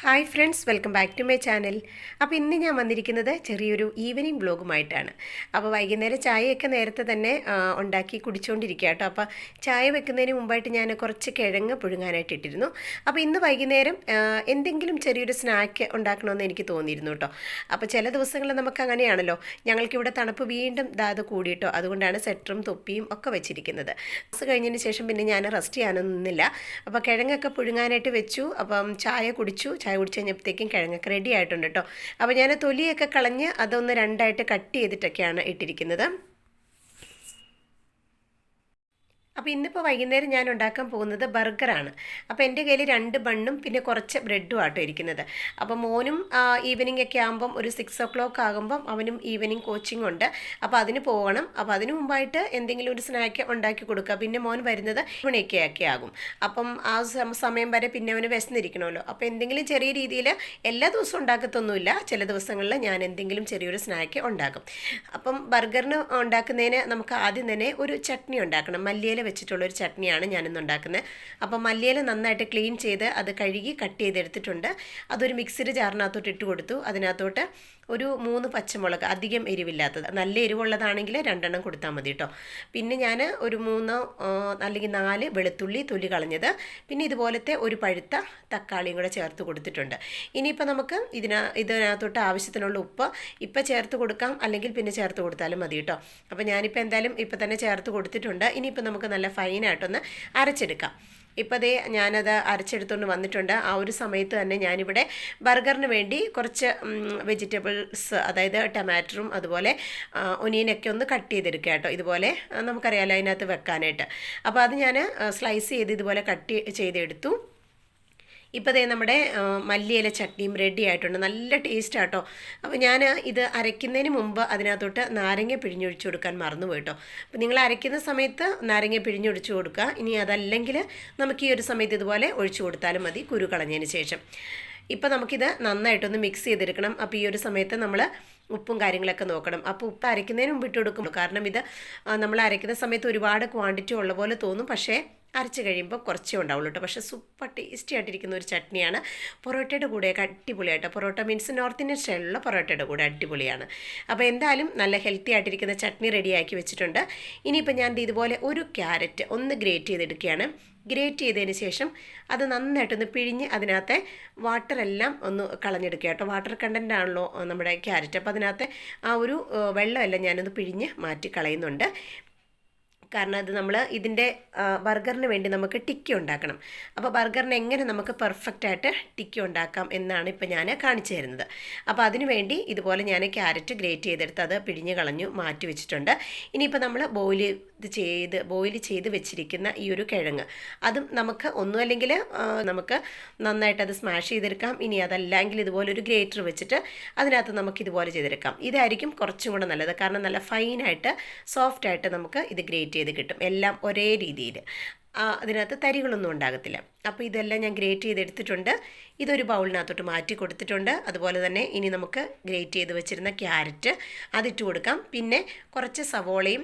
Hi friends, welcome back to my channel. അപ്പോൾ ഇന്ന് ഞാൻ വന്നിരിക്കുന്നത് ചെറിയൊരു ഈവനിങ് വ്ലോഗുമായിട്ടാണ്. അപ്പോൾ വൈകുന്നേരം ചായയൊക്കെ നേരത്തെ തന്നെ ഉണ്ടാക്കി കുടിച്ചുകൊണ്ടിരിക്കുക കേട്ടോ. അപ്പോൾ ചായ വെക്കുന്നതിന് മുമ്പായിട്ട് ഞാൻ കുറച്ച് കിഴങ്ങ് പുഴുങ്ങാനായിട്ട് ഇട്ടിരുന്നു. അപ്പോൾ ഇന്ന് വൈകുന്നേരം എന്തെങ്കിലും ചെറിയൊരു സ്നാക്ക് ഉണ്ടാക്കണമെന്ന് എനിക്ക് തോന്നിയിരുന്നു കേട്ടോ. അപ്പോൾ ചില ദിവസങ്ങളിൽ നമുക്ക് അങ്ങനെയാണല്ലോ. ഞങ്ങൾക്കിവിടെ തണുപ്പ് വീണ്ടും അത് കൂടിയിട്ടോ, അതുകൊണ്ടാണ് സെറ്ററും തൊപ്പിയും ഒക്കെ വെച്ചിരിക്കുന്നത്. ക്ലാസ് കഴിഞ്ഞതിന് ശേഷം പിന്നെ ഞാൻ റെസ്റ്റ് ചെയ്യാനൊന്നും നിന്നില്ല. അപ്പോൾ കിഴങ്ങൊക്കെ പുഴുങ്ങാനായിട്ട് വെച്ചു. അപ്പം ചായ കുടിച്ചു കഴിഞ്ഞപ്പോഴത്തേക്കും കിഴങ്ങൊക്കെ റെഡി ആയിട്ടുണ്ട് കേട്ടോ. അപ്പോൾ ഞാൻ തൊലിയൊക്കെ കളഞ്ഞ് അതൊന്ന് രണ്ടായിട്ട് കട്ട് ചെയ്തിട്ടൊക്കെയാണ് ഇട്ടിരിക്കുന്നത്. അപ്പോൾ ഇന്നിപ്പോൾ വൈകുന്നേരം ഞാൻ ഉണ്ടാക്കാൻ പോകുന്നത് ബർഗറാണ്. അപ്പോൾ എൻ്റെ കയ്യിൽ 2 ബണ്ണും പിന്നെ കുറച്ച് ബ്രെഡും ആട്ടോ ഇരിക്കുന്നത്. അപ്പോൾ മോനും ഈവനിങ് ഒക്കെ ആകുമ്പം ഒരു 6 o'clock ആകുമ്പം അവനും ഈവനിങ് കോച്ചിങ് ഉണ്ട്. അപ്പോൾ അതിന് പോകണം. അപ്പോൾ അതിന് മുമ്പായിട്ട് എന്തെങ്കിലും ഒരു സ്നാക്ക് ഉണ്ടാക്കി കൊടുക്കുക. പിന്നെ മോൻ വരുന്നത് മണിയൊക്കെ ആകും. അപ്പം ആ സമയം വരെ പിന്നെ അവന് വിശന്നിരിക്കണമല്ലോ. അപ്പോൾ എന്തെങ്കിലും ചെറിയ രീതിയിൽ എല്ലാ ദിവസവും ഉണ്ടാക്കത്തൊന്നുമില്ല. ചില ദിവസങ്ങളിൽ ഞാൻ എന്തെങ്കിലും ചെറിയൊരു സ്നാക്ക് ഉണ്ടാക്കും. അപ്പം ബർഗറിന് ഉണ്ടാക്കുന്നതിന് നമുക്ക് ആദ്യം തന്നെ ഒരു ചട്നി ഉണ്ടാക്കണം. മല്ലിയില വെച്ചിട്ടുള്ളൊരു ചട്നിയാണ് ഞാനിന്ന് ഉണ്ടാക്കുന്നത്. അപ്പോൾ മല്ലിയില നന്നായിട്ട് ക്ലീൻ ചെയ്ത് അത് കഴുകി കട്ട് ചെയ്തെടുത്തിട്ടുണ്ട്. അതൊരു മിക്സിയുടെ ജാറിനകത്തോട്ട് ഇട്ട് കൊടുത്തു. അതിനകത്തോട്ട് ഒരു 3 പച്ചമുളക്, അധികം എരിവില്ലാത്തത്, നല്ല എരിവുള്ളതാണെങ്കിൽ 2 കൊടുത്താൽ മതി കേട്ടോ. പിന്നെ ഞാൻ ഒരു 3 അല്ലെങ്കിൽ 4 വെളുത്തുള്ളി തൊലി കളഞ്ഞത്, പിന്നെ ഇതുപോലത്തെ ഒരു പഴുത്ത തക്കാളിയും കൂടെ ചേർത്ത് കൊടുത്തിട്ടുണ്ട്. ഇനിയിപ്പോൾ നമുക്ക് ഇതിനകത്തോട്ട് ആവശ്യത്തിനുള്ള ഉപ്പ് ഇപ്പം ചേർത്ത് കൊടുക്കാം, അല്ലെങ്കിൽ പിന്നെ ചേർത്ത് കൊടുത്താലും മതി കേട്ടോ. അപ്പോൾ ഞാനിപ്പോൾ എന്തായാലും ഇപ്പം തന്നെ ചേർത്ത് കൊടുത്തിട്ടുണ്ട്. ഇനിയിപ്പോൾ നമുക്ക് നല്ല ഫൈനായിട്ടൊന്ന് അരച്ചെടുക്കാം. ഇപ്പോൾ അതേ ഞാനത് അരച്ചെടുത്തുകൊണ്ട് വന്നിട്ടുണ്ട്. ആ ഒരു സമയത്ത് തന്നെ ഞാനിവിടെ ബർഗറിന് വേണ്ടി കുറച്ച് വെജിറ്റബിൾസ്, അതായത് ടൊമാറ്ററും അതുപോലെ ഒനിയനൊക്കെ ഒന്ന് കട്ട് ചെയ്തെടുക്കുക കേട്ടോ. ഇതുപോലെ നമുക്കറിയാമല്ലോ അതിനകത്ത് വെക്കാനായിട്ട്. അപ്പോൾ അത് ഞാൻ സ്ലൈസ് ചെയ്ത് ഇതുപോലെ കട്ട് ചെയ്തെടുത്തു. ഇപ്പോൾ ദേ നമ്മുടെ മല്ലിയില ചട്നിയും റെഡി ആയിട്ടുണ്ട്. നല്ല ടേസ്റ്റ് ആട്ടോ. അപ്പോൾ ഞാൻ ഇത് അരയ്ക്കുന്നതിന് മുമ്പ് അതിനകത്തോട്ട് നാരങ്ങ പിഴിഞ്ഞൊഴിച്ച് കൊടുക്കാൻ മറന്നുപോയി കേട്ടോ. അപ്പോൾ നിങ്ങൾ അരയ്ക്കുന്ന സമയത്ത് നാരങ്ങ പിഴിഞ്ഞൊഴിച്ച് കൊടുക്കുക. ഇനി അതല്ലെങ്കിൽ നമുക്ക് ഈ ഒരു സമയത്ത് ഇതുപോലെ ഒഴിച്ചു കൊടുത്താലും മതി, കുരു കളഞ്ഞതിന് ശേഷം. ഇപ്പോൾ നമുക്കിത് നന്നായിട്ടൊന്ന് മിക്സ് ചെയ്തെടുക്കണം. അപ്പോൾ ഈ ഒരു സമയത്ത് നമ്മൾ ഉപ്പും കാര്യങ്ങളൊക്കെ നോക്കണം. അപ്പോൾ ഉപ്പ് അരയ്ക്കുന്നതിന് മുമ്പ് ഇട്ട് കൊടുക്കും. കാരണം ഇത് നമ്മൾ അരയ്ക്കുന്ന സമയത്ത് ഒരുപാട് ക്വാണ്ടിറ്റി ഉള്ള പോലെ തോന്നും, പക്ഷേ അരച്ച് കഴിയുമ്പോൾ കുറച്ചേ ഉണ്ടാവുള്ളൂ കേട്ടോ. പക്ഷേ സൂപ്പർ ടേസ്റ്റി ആയിട്ടിരിക്കുന്ന ഒരു ചട്നിയാണ്. പൊറോട്ടയുടെ കൂടെയൊക്കെ അടിപൊളിയായിട്ട്, പൊറോട്ട മീൻസ് നോർത്ത് ഇന്ത്യൻ സ്റ്റൈലിലുള്ള പൊറോട്ടയുടെ കൂടെ അടിപൊളിയാണ്. അപ്പോൾ എന്തായാലും നല്ല ഹെൽത്തി ആയിട്ടിരിക്കുന്ന ചട്നി റെഡിയാക്കി വെച്ചിട്ടുണ്ട്. ഇനിയിപ്പോൾ ഞാൻ ഇതുപോലെ ഒരു ക്യാരറ്റ് ഒന്ന് ഗ്രേറ്റ് ചെയ്തെടുക്കുകയാണ്. ഗ്രേറ്റ് ചെയ്തതിന് ശേഷം അത് നന്നായിട്ടൊന്ന് പിഴിഞ്ഞ് അതിനകത്തെ വാട്ടറെല്ലാം ഒന്ന് കളഞ്ഞെടുക്കുക കേട്ടോ. വാട്ടർ കണ്ടൻ്റ് ആണല്ലോ നമ്മുടെ ക്യാരറ്റ്. അപ്പോൾ അതിനകത്തെ ആ ഒരു വെള്ളമെല്ലാം ഞാനൊന്ന് പിഴിഞ്ഞ് മാറ്റി കളയുന്നുണ്ട്. കാരണം അത് നമ്മൾ ഇതിൻ്റെ ബർഗറിന് വേണ്ടി നമുക്ക് ടിക്കി ഉണ്ടാക്കണം. അപ്പോൾ ബർഗറിന് എങ്ങനെ നമുക്ക് പെർഫെക്റ്റായിട്ട് ടിക്കി ഉണ്ടാക്കാം എന്നാണ് ഇപ്പോൾ ഞാൻ കാണിച്ചു തരുന്നത്. അപ്പോൾ അതിന് വേണ്ടി ഇതുപോലെ ഞാൻ ക്യാരറ്റ് ഗ്രേറ്റ് ചെയ്തെടുത്ത് അത് പിഴിഞ്ഞ് കളഞ്ഞു മാറ്റി വെച്ചിട്ടുണ്ട്. ഇനിയിപ്പോൾ നമ്മൾ ബോയിൽ ചെയ്ത് വെച്ചിരിക്കുന്ന ഈ ഒരു കിഴങ്ങ്, അതും നമുക്ക് ഒന്നുമല്ലെങ്കിൽ നമുക്ക് നന്നായിട്ടത് സ്മാഷ് ചെയ്തെടുക്കാം. ഇനി അതല്ലെങ്കിൽ ഇതുപോലൊരു ഗ്രേറ്റർ വെച്ചിട്ട് അതിനകത്ത് നമുക്ക് ഇതുപോലെ ചെയ്തെടുക്കാം. ഇതായിരിക്കും കുറച്ചും കൂടെ നല്ലത്. കാരണം നല്ല ഫൈനായിട്ട് സോഫ്റ്റായിട്ട് നമുക്ക് ഇത് ഗ്രേറ്റ് ചെയ്ത് കിട്ടും. എല്ലാം ഒരേ രീതിയിൽ, അതിനകത്ത് തരികളൊന്നും ഉണ്ടാകത്തില്ല. അപ്പോൾ ഇതെല്ലാം ഞാൻ ഗ്രേറ്റ് ചെയ്തെടുത്തിട്ടുണ്ട്. ഇതൊരു ബൗളിനകത്തോട്ട് മാറ്റി കൊടുത്തിട്ടുണ്ട്. അതുപോലെ തന്നെ ഇനി നമുക്ക് ഗ്രേറ്റ് ചെയ്ത് വെച്ചിരുന്ന ക്യാരറ്റ് അതിട്ട് കൊടുക്കാം. പിന്നെ കുറച്ച് സവോളയും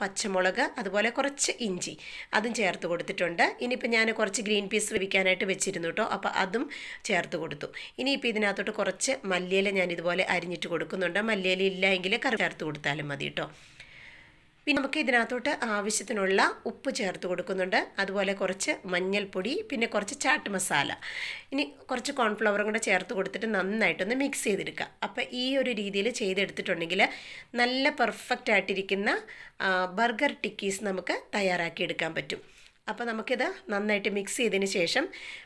പച്ചമുളക് അതുപോലെ കുറച്ച് ഇഞ്ചി അതും ചേർത്ത് കൊടുത്തിട്ടുണ്ട്. ഇനിയിപ്പോൾ ഞാൻ കുറച്ച് ഗ്രീൻ പീസ് വേവിക്കാനായിട്ട് വെച്ചിരുന്നു കേട്ടോ. അപ്പോൾ അതും ചേർത്ത് കൊടുത്തു. ഇനിയിപ്പോൾ ഇതിനകത്തോട്ട് കുറച്ച് മല്ലിയില ഞാൻ ഇതുപോലെ അരിഞ്ഞിട്ട് കൊടുക്കുന്നുണ്ട്. മല്ലിയില ഇല്ല എങ്കിൽ കറി ചേർത്ത് കൊടുത്താലും മതി കേട്ടോ. പിന്നെ നമുക്ക് ഇതിനകത്തോട്ട് ആവശ്യത്തിനുള്ള ഉപ്പ് ചേർത്ത് കൊടുക്കുന്നുണ്ട്. അതുപോലെ കുറച്ച് മഞ്ഞൾപ്പൊടി, പിന്നെ കുറച്ച് ചാട്ട് മസാല, ഇനി കുറച്ച് കോൺഫ്ലവറും കൂടെ ചേർത്ത് കൊടുത്തിട്ട് നന്നായിട്ടൊന്ന് മിക്സ് ചെയ്തെടുക്കുക. അപ്പോൾ ഈ ഒരു രീതിയിൽ ചെയ്തെടുത്തിട്ടുണ്ടെങ്കിൽ നല്ല പെർഫെക്റ്റ് ആയിട്ടിരിക്കുന്ന ബർഗർ ടിക്കീസ് നമുക്ക് തയ്യാറാക്കിയെടുക്കാൻ പറ്റും. അപ്പോൾ നമുക്കിത് നന്നായിട്ട് മിക്സ് ചെയ്തതിന് ശേഷം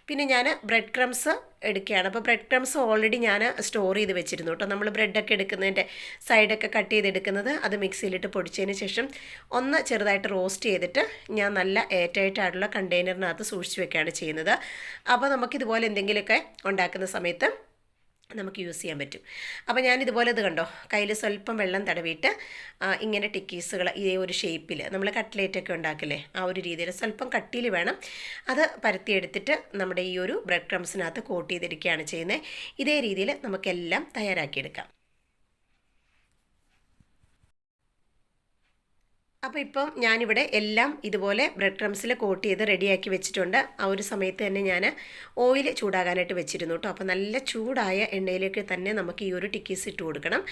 പിന്നെ ഞാൻ ബ്രെഡ് ക്രംസ് എടുക്കുകയാണ്. അപ്പോൾ ബ്രെഡ് ക്രംസ് ഓൾറെഡി ഞാൻ സ്റ്റോർ ചെയ്ത് വെച്ചിരുന്നു കേട്ടോ. നമ്മൾ ബ്രെഡൊക്കെ എടുക്കുന്നതിൻ്റെ സൈഡൊക്കെ കട്ട് ചെയ്തെടുക്കുന്നത് അത് മിക്സിയിലിട്ട് പൊടിച്ചതിന് ശേഷം ഒന്ന് ചെറുതായിട്ട് റോസ്റ്റ് ചെയ്തിട്ട് ഞാൻ നല്ല എയർടൈറ്റായിട്ടുള്ള കണ്ടെയ്നറിനകത്ത് സൂക്ഷിച്ച് വെക്കുകയാണ് ചെയ്യുന്നത്. അപ്പോൾ നമുക്കിതുപോലെ എന്തെങ്കിലുമൊക്കെ ഉണ്ടാക്കുന്ന സമയത്ത് നമുക്ക് യൂസ് ചെയ്യാൻ പറ്റും. അപ്പോൾ ഞാനിതുപോലെ ഇത് കണ്ടോ, കയ്യിൽ സ്വല്പം വെള്ളം തടവിയിട്ട് ഇങ്ങനെ ടിക്കീസുകൾ ഇതേ ഒരു ഷേപ്പിൽ നമ്മൾ കട്ട്ലേറ്റൊക്കെ ഉണ്ടാക്കില്ലേ ആ ഒരു രീതിയിൽ സ്വല്പം കട്ടിയിൽ വേണം അത് പരത്തിയെടുത്തിട്ട് നമ്മുടെ ഈ ഒരു ബ്രെഡ് ക്രംസിനകത്ത് കോട്ട് ചെയ്തിരിക്കുകയാണ് ചെയ്യുന്നത്. ഇതേ രീതിയിൽ നമുക്കെല്ലാം തയ്യാറാക്കിയെടുക്കാം. അപ്പോൾ ഇപ്പം ഞാനിവിടെ എല്ലാം ഇതുപോലെ ബ്രെഡ് ക്രംസിൽ കോട്ട് ചെയ്ത് റെഡിയാക്കി വെച്ചിട്ടുണ്ട്. ആ ഒരു സമയത്ത് തന്നെ ഞാൻ ഓയിൽ ചൂടാകാനായിട്ട് വെച്ചിരുന്നു കേട്ടോ. അപ്പോൾ നല്ല ചൂടായ എണ്ണയിലേക്ക് തന്നെ നമുക്ക് ഈ ഒരു ടിക്കീസ് ഇട്ട് കൊടുക്കണം.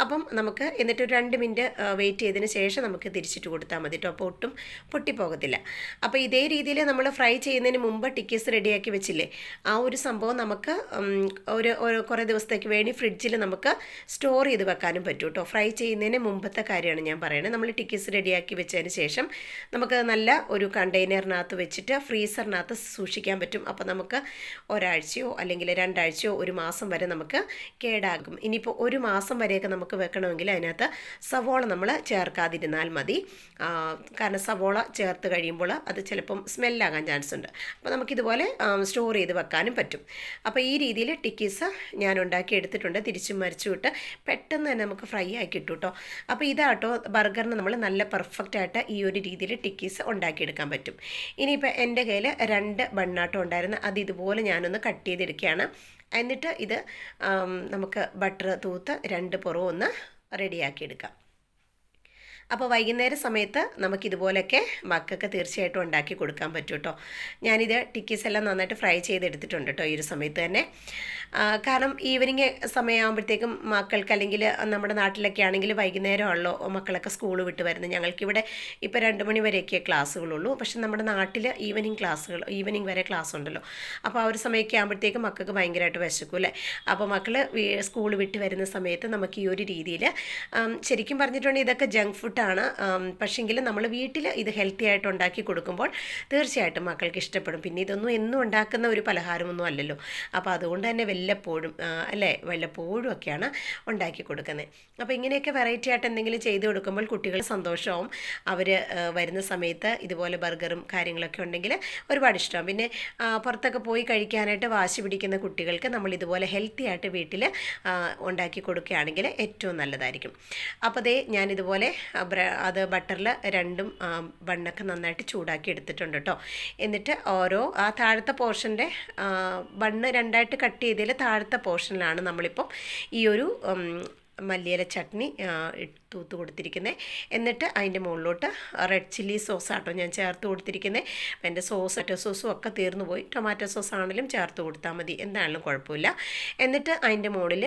അപ്പം നമുക്ക് എന്നിട്ട് ഒരു 2 മിനിറ്റ് വെയിറ്റ് ചെയ്തതിന് ശേഷം നമുക്ക് തിരിച്ചിട്ട് കൊടുത്താൽ മതി കേട്ടോ. അപ്പോൾ ഒട്ടും പൊട്ടിപ്പോകത്തില്ല. അപ്പോൾ ഇതേ രീതിയിൽ നമ്മൾ ഫ്രൈ ചെയ്യുന്നതിന് മുമ്പ് ടിക്കീസ് റെഡിയാക്കി വെച്ചില്ലേ, ആ ഒരു സംഭവം നമുക്ക് കുറേ ദിവസത്തേക്ക് വേണ്ടി ഫ്രിഡ്ജിൽ നമുക്ക് സ്റ്റോർ ചെയ്ത് വെക്കാനും പറ്റും കേട്ടോ. ഫ്രൈ ചെയ്യുന്നതിന് മുമ്പത്തെ കാര്യമാണ് ഞാൻ പറയുന്നത്. നമ്മൾ ടിക്കീസ് റെഡിയാക്കി വെച്ചതിന് ശേഷം നമുക്ക് നല്ല ഒരു കണ്ടെയ്നറിനകത്ത് വെച്ചിട്ട് ഫ്രീസറിനകത്ത് സൂക്ഷിക്കാൻ പറ്റും. അപ്പോൾ നമുക്ക് ഒരാഴ്ചയോ അല്ലെങ്കിൽ 2 ആഴ്ചയോ 1 മാസം വരെ നമുക്ക് കേടാകും. ഇനിയിപ്പോൾ 1 മാസം വരെയൊക്കെ നമുക്ക് വെക്കണമെങ്കിൽ അതിനകത്ത് സവോള നമ്മൾ ചേർക്കാതിരുന്നാൽ മതി. കാരണം സവോള ചേർത്ത് കഴിയുമ്പോൾ അത് ചിലപ്പം സ്മെല്ലാകാൻ ചാൻസ് ഉണ്ട്. അപ്പോൾ നമുക്കിതുപോലെ സ്റ്റോർ ചെയ്ത് വെക്കാനും പറ്റും. അപ്പോൾ ഈ രീതിയിൽ ടിക്കീസ് ഞാൻ ഉണ്ടാക്കി എടുത്തിട്ടുണ്ട്. തിരിച്ചും മറിച്ചും ഇട്ട് പെട്ടെന്ന് തന്നെ നമുക്ക് ഫ്രൈ ആക്കി കിട്ടും കേട്ടോ. അപ്പോൾ ഇതാട്ടോ ബർഗറിന് നമ്മൾ നല്ല പെർഫെക്റ്റായിട്ട് ഈ ഒരു രീതിയിൽ ടിക്കീസ് ഉണ്ടാക്കിയെടുക്കാൻ പറ്റും. ഇനിയിപ്പോൾ എൻ്റെ കയ്യിൽ 2 ബണ്ണാട്ടം ഉണ്ടായിരുന്നു. അത് ഇതുപോലെ ഞാനൊന്ന് കട്ട് ചെയ്തെടുക്കുകയാണ്. എന്നിട്ട് ഇത് നമുക്ക് ബട്ടർ തൂത്ത് 2 പുറവും ഒന്ന് റെഡിയാക്കിയെടുക്കാം. അപ്പോൾ വൈകുന്നേര സമയത്ത് നമുക്കിതുപോലെയൊക്കെ മക്കൾക്ക് തീർച്ചയായിട്ടും ഉണ്ടാക്കി കൊടുക്കാൻ പറ്റും കേട്ടോ. ഞാനിത് ടിക്കീസ് എല്ലാം നന്നായിട്ട് ഫ്രൈ ചെയ്തെടുത്തിട്ടുണ്ട് കേട്ടോ ഈ ഒരു സമയത്ത് തന്നെ. കാരണം ഈവനിങ് സമയമാകുമ്പോഴത്തേക്കും മക്കൾക്ക്, അല്ലെങ്കിൽ നമ്മുടെ നാട്ടിലൊക്കെ ആണെങ്കിൽ വൈകുന്നേരമാണല്ലോ മക്കളൊക്കെ സ്കൂൾ വിട്ട് വരുന്നത്. ഞങ്ങൾക്കിവിടെ ഇപ്പോൾ 2 മണി വരെയൊക്കെ ക്ലാസ്സുകളുള്ളൂ. പക്ഷെ നമ്മുടെ നാട്ടിൽ ഈവനിങ് വരെ ക്ലാസ് ഉണ്ടല്ലോ. അപ്പോൾ ആ ഒരു സമയമൊക്കെ ആകുമ്പോഴത്തേക്കും മക്കൾക്ക് ഭയങ്കരമായിട്ട് വിശക്കും അല്ലേ. അപ്പോൾ മക്കൾ സ്കൂൾ വിട്ട് വരുന്ന സമയത്ത് നമുക്ക് ഈ ഒരു രീതിയിൽ, ശരിക്കും പറഞ്ഞിട്ടുണ്ടെങ്കിൽ ഇതൊക്കെ ജങ്ക് ഫുഡ് ആണ്. പക്ഷേങ്കിൽ നമ്മൾ വീട്ടിൽ ഇത് ഹെൽത്തി ആയിട്ട് ഉണ്ടാക്കി കൊടുക്കുമ്പോൾ തീർച്ചയായിട്ടും മക്കൾക്ക് ഇഷ്ടപ്പെടും. പിന്നെ ഇതൊന്നും എന്നും ഉണ്ടാക്കുന്ന ഒരു പലഹാരമൊന്നും അല്ലല്ലോ. അപ്പോൾ അതുകൊണ്ട് തന്നെ വല്ലപ്പോഴും ഒക്കെയാണ് ഉണ്ടാക്കി കൊടുക്കുന്നത്. അപ്പോൾ ഇങ്ങനെയൊക്കെ വെറൈറ്റി ആയിട്ട് എന്തെങ്കിലും ചെയ്ത് കൊടുക്കുമ്പോൾ കുട്ടികൾ സന്തോഷവും. അവർ വരുന്ന സമയത്ത് ഇതുപോലെ ബർഗറും കാര്യങ്ങളൊക്കെ ഉണ്ടെങ്കിൽ ഒരുപാട് ഇഷ്ടമാവും. പിന്നെ പുറത്തൊക്കെ പോയി കഴിക്കാനായിട്ട് വാശി പിടിക്കുന്ന കുട്ടികൾക്ക് നമ്മൾ ഇതുപോലെ ഹെൽത്തി ആയിട്ട് വീട്ടിൽ ഉണ്ടാക്കി കൊടുക്കുകയാണെങ്കിൽ ഏറ്റവും നല്ലതായിരിക്കും. അപ്പോൾ ഞാനിതുപോലെ അത് ബട്ടറിൽ 2 ബണ്ണൊക്കെ നന്നായിട്ട് ചൂടാക്കി എടുത്തിട്ടുണ്ട് കേട്ടോ. എന്നിട്ട് ആ താഴത്തെ പോർഷൻ്റെ ബണ്ണ് 2ആയിട്ട് കട്ട് ചെയ്തതിൽ താഴത്തെ പോർഷനിലാണ് നമ്മളിപ്പം ഈ ഒരു മല്ലിയില ചട്നി തൂത്ത് കൊടുത്തിരിക്കുന്നത്. എന്നിട്ട് അതിൻ്റെ മുകളിലോട്ട് റെഡ് ചില്ലി സോസാട്ടോ ഞാൻ ചേർത്ത് കൊടുത്തിരിക്കുന്നത്. അപ്പം എൻ്റെ ടൊമാറ്റോ സോസും ഒക്കെ തീർന്നു പോയി. ടൊമാറ്റോ സോസ് ആണെങ്കിലും ചേർത്ത് കൊടുത്താൽ മതി, എന്താണെങ്കിലും കുഴപ്പമില്ല. എന്നിട്ട് അതിൻ്റെ മുകളിൽ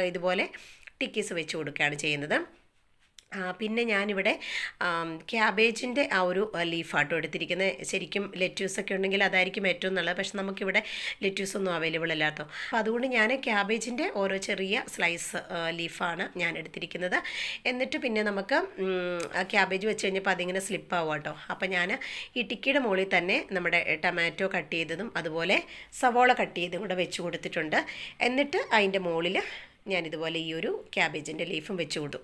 ഇതുപോലെ ടിക്കീസ് വെച്ച് കൊടുക്കുകയാണ് ചെയ്യുന്നത്. പിന്നെ ഞാനിവിടെ ക്യാബേജിൻ്റെ ആ ഒരു ലീഫാട്ടോ എടുത്തിരിക്കുന്നത്. ശരിക്കും ലെറ്റ്യൂസൊക്കെ ഉണ്ടെങ്കിൽ അതായിരിക്കും ഏറ്റവും നല്ലത്. പക്ഷെ നമുക്കിവിടെ ലെറ്റ്യൂസൊന്നും അവൈലബിൾ അല്ലാട്ടോ. അപ്പോൾ അതുകൊണ്ട് ഞാൻ ക്യാബേജിൻ്റെ ഓരോ ചെറിയ സ്ലൈസ് ലീഫാണ് ഞാൻ എടുത്തിരിക്കുന്നത്. എന്നിട്ട് പിന്നെ നമുക്ക് ക്യാബേജ് വെച്ച് കഴിഞ്ഞപ്പോൾ അതിങ്ങനെ സ്ലിപ്പാവും കേട്ടോ. അപ്പോൾ ഞാൻ ഈ ടിക്കിയുടെ മുകളിൽ തന്നെ നമ്മുടെ ടൊമാറ്റോ കട്ട് ചെയ്തതും അതുപോലെ സവോള കട്ട് ചെയ്തും കൂടെ വെച്ച് കൊടുത്തിട്ടുണ്ട്. എന്നിട്ട് അതിൻ്റെ മുകളിൽ ഞാനിതുപോലെ ഈ ഒരു ക്യാബേജിൻ്റെ ലീഫും വെച്ച് കൊടുത്തു.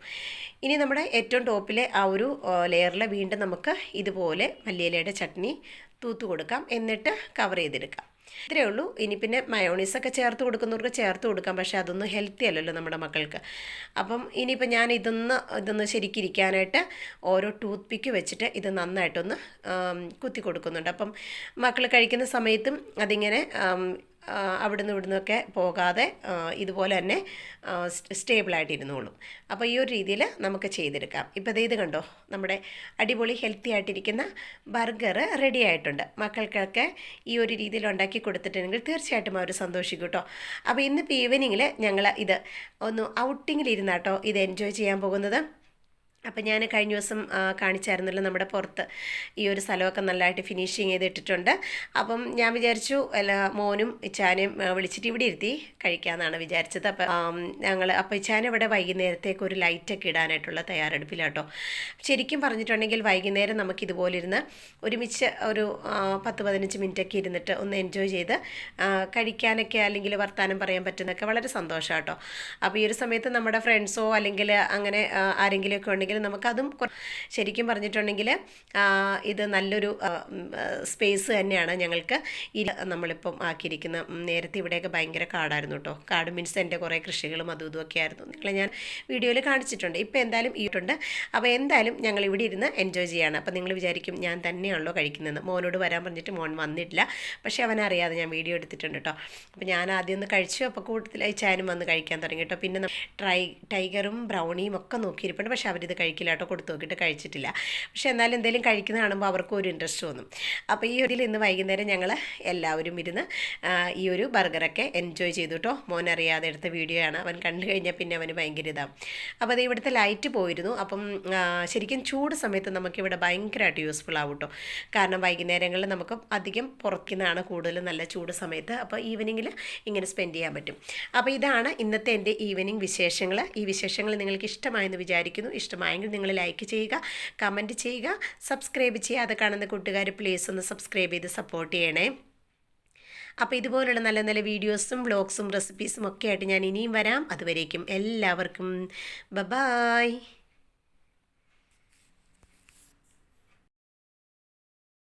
ഇനി നമ്മുടെ ഏറ്റവും ടോപ്പിലെ ആ ഒരു ലെയറിൽ വീണ്ടും നമുക്ക് ഇതുപോലെ മല്ലിയിലയുടെ ചട്നി തൂത്ത് കൊടുക്കാം. എന്നിട്ട് കവർ ചെയ്തെടുക്കാം. ഇത്രയേ ഉള്ളൂ. ഇനി പിന്നെ മയോണീസൊക്കെ ചേർത്ത് കൊടുക്കുന്നവർക്ക് ചേർത്ത് കൊടുക്കാം. പക്ഷേ അതൊന്നും ഹെൽത്തി അല്ലല്ലോ നമ്മുടെ മക്കൾക്ക്. അപ്പം ഇനിയിപ്പോൾ ഞാൻ ഇതൊന്ന് ശരിക്കിരിക്കാനായിട്ട് ഓരോ ടൂത്ത് പിക്ക് വെച്ചിട്ട് ഇത് നന്നായിട്ടൊന്ന് കുത്തി കൊടുക്കുന്നുണ്ട്. അപ്പം മക്കൾ കഴിക്കുന്ന സമയത്തും അതിങ്ങനെ അവിടുന്ന് ഇവിടുന്നൊക്കെ പോകാതെ ഇതുപോലെ തന്നെ സ്റ്റേബിളായിട്ടിരുന്നോളും. അപ്പോൾ ഈ ഒരു രീതിയിൽ നമുക്ക് ചെയ്തെടുക്കാം. ഇപ്പോൾ ഇത് കണ്ടോ, നമ്മുടെ അടിപൊളി ഹെൽത്തി ആയിട്ടിരിക്കുന്ന ബർഗർ റെഡി ആയിട്ടുണ്ട്. മക്കൾക്കൊക്കെ ഈ ഒരു രീതിയിൽ ഉണ്ടാക്കി കൊടുത്തിട്ടുണ്ടെങ്കിൽ തീർച്ചയായിട്ടും അവർ സന്തോഷിക്കും കേട്ടോ. അപ്പോൾ ഇന്നിപ്പോൾ ഈവനിങ്ങിൽ ഞങ്ങൾ ഇത് ഒന്ന് ഔട്ടിങ്ങിലിരുന്നാട്ടോ ഇത് എൻജോയ് ചെയ്യാൻ പോകുന്നത്. അപ്പം ഞാൻ കഴിഞ്ഞ ദിവസം കാണിച്ചായിരുന്നല്ലോ നമ്മുടെ പുറത്ത് ഈ ഒരു സ്ഥലമൊക്കെ നല്ലതായിട്ട് ഫിനിഷിങ് ചെയ്തിട്ടിട്ടുണ്ട്. അപ്പം ഞാൻ വിചാരിച്ചു മോനും ഇച്ചാനെയും വിളിച്ചിട്ട് ഇവിടെ ഇരുത്തി കഴിക്കാമെന്നാണ് വിചാരിച്ചത്. അപ്പോൾ ഇച്ചാൻ ഇവിടെ വൈകുന്നേരത്തേക്ക് ഒരു ലൈറ്റൊക്കെ ഇടാനായിട്ടുള്ള തയ്യാറെടുപ്പിലാട്ടോ. ശരിക്കും പറഞ്ഞിട്ടുണ്ടെങ്കിൽ വൈകുന്നേരം നമുക്കിതുപോലെ ഇരുന്ന് ഒരുമിച്ച് ഒരു 10-15 മിനിറ്റൊക്കെ ഇരുന്നിട്ട് ഒന്ന് എൻജോയ് ചെയ്ത് കഴിക്കാനൊക്കെ അല്ലെങ്കിൽ വർത്താനം പറയാൻ പറ്റുന്നതൊക്കെ വളരെ സന്തോഷമാണ് കേട്ടോ. അപ്പോൾ ഈ ഒരു സമയത്ത് നമ്മുടെ ഫ്രണ്ട്സോ അല്ലെങ്കിൽ അങ്ങനെ ആരെങ്കിലുമൊക്കെ ഉണ്ടെങ്കിൽ നമുക്കതും ശരിക്കും പറഞ്ഞിട്ടുണ്ടെങ്കിൽ ഇത് നല്ലൊരു സ്പേസ് തന്നെയാണ് ഞങ്ങൾക്ക്. നമ്മളിപ്പം ആക്കിയിരിക്കുന്ന നേരത്തെ ഇവിടെയൊക്കെ ഭയങ്കര കാടായിരുന്നു കേട്ടോ. കാട് മീൻസ് എൻ്റെ കുറേ കൃഷികളും അതും ഇതുമൊക്കെ ആയിരുന്നു. നിങ്ങളെ ഞാൻ വീഡിയോയിൽ കാണിച്ചിട്ടുണ്ട്. ഇപ്പോൾ എന്തായാലും ഇട്ടുണ്ട്. അപ്പോൾ എന്തായാലും ഞങ്ങൾ ഇവിടെ ഇരുന്ന് എൻജോയ് ചെയ്യാണ്. അപ്പോൾ നിങ്ങൾ വിചാരിക്കും ഞാൻ തന്നെയാണല്ലോ കഴിക്കുന്നത്. മോനോട് വരാൻ പറഞ്ഞിട്ട് മോൻ വന്നിട്ടില്ല. പക്ഷേ അവനറിയാതെ ഞാൻ വീഡിയോ എടുത്തിട്ടുണ്ട് കേട്ടോ. അപ്പോൾ ഞാൻ ആദ്യം ഒന്ന് കഴിച്ചു. അപ്പോൾ കൂട്ടത്തിൽ ചാനും വന്ന് കഴിക്കാൻ തുടങ്ങി കേട്ടോ. പിന്നെ ടൈഗറും ബ്രൗണിയും ഒക്കെ നോക്കിയിരിപ്പുണ്ട്. പക്ഷേ അവരിത് കഴിക്കില്ല കേട്ടോ, കൊടുത്തു നോക്കിയിട്ട് കഴിച്ചിട്ടില്ല. പക്ഷേ എന്നാലും എന്തെങ്കിലും കഴിക്കുന്ന കാണുമ്പോൾ അവർക്കും ഒരു ഇൻട്രസ്റ്റ് തോന്നും. അപ്പോൾ ഈ ഒരു ഇന്ന് വൈകുന്നേരം ഞങ്ങൾ എല്ലാവരും ഇരുന്ന് ഈ ഒരു ബർഗറൊക്കെ എൻജോയ് ചെയ്തു കേട്ടോ. മോനറിയാതെ എടുത്ത വീഡിയോ ആണ്. അവൻ കണ്ടു കഴിഞ്ഞാൽ പിന്നെ അവന് ഭയങ്കര ഇതാണ്. അപ്പോൾ അത് ഇവിടുത്തെ ലൈറ്റ് പോയിരുന്നു. അപ്പം ശരിക്കും ചൂട് സമയത്ത് നമുക്കിവിടെ ഭയങ്കരമായിട്ട് യൂസ്ഫുൾ ആവും കേട്ടോ. കാരണം വൈകുന്നേരങ്ങളിൽ നമുക്ക് അധികം പുറത്തുനിന്നാണ് കൂടുതലും നല്ല ചൂട് സമയത്ത്. അപ്പോൾ ഈവനിങ്ങിൽ ഇങ്ങനെ സ്പെൻഡ് ചെയ്യാൻ പറ്റും. അപ്പോൾ ഇതാണ് ഇന്നത്തെ എൻ്റെ ഈവനിങ് വിശേഷങ്ങൾ. ഈ വിശേഷങ്ങൾ നിങ്ങൾക്ക് ഇഷ്ടമായെന്ന് വിചാരിക്കുന്നു. ഇഷ്ടമായെങ്കിൽ നിങ്ങൾ ലൈക്ക് ചെയ്യുക, കമൻറ്റ് ചെയ്യുക, സബ്സ്ക്രൈബ് ചെയ്യുക. അത് കാണുന്ന കൂട്ടുകാർ പ്ലീസ് ഒന്ന് സബ്സ്ക്രൈബ് ചെയ്ത് സപ്പോർട്ട് ചെയ്യണേ. അപ്പോൾ ഇതുപോലുള്ള നല്ല നല്ല വീഡിയോസും വ്ളോഗ്സും റെസിപ്പീസും ഒക്കെ ആയിട്ട് ഞാൻ ഇനിയും വരാം. അതുവരേക്കും എല്ലാവർക്കും ബൈ.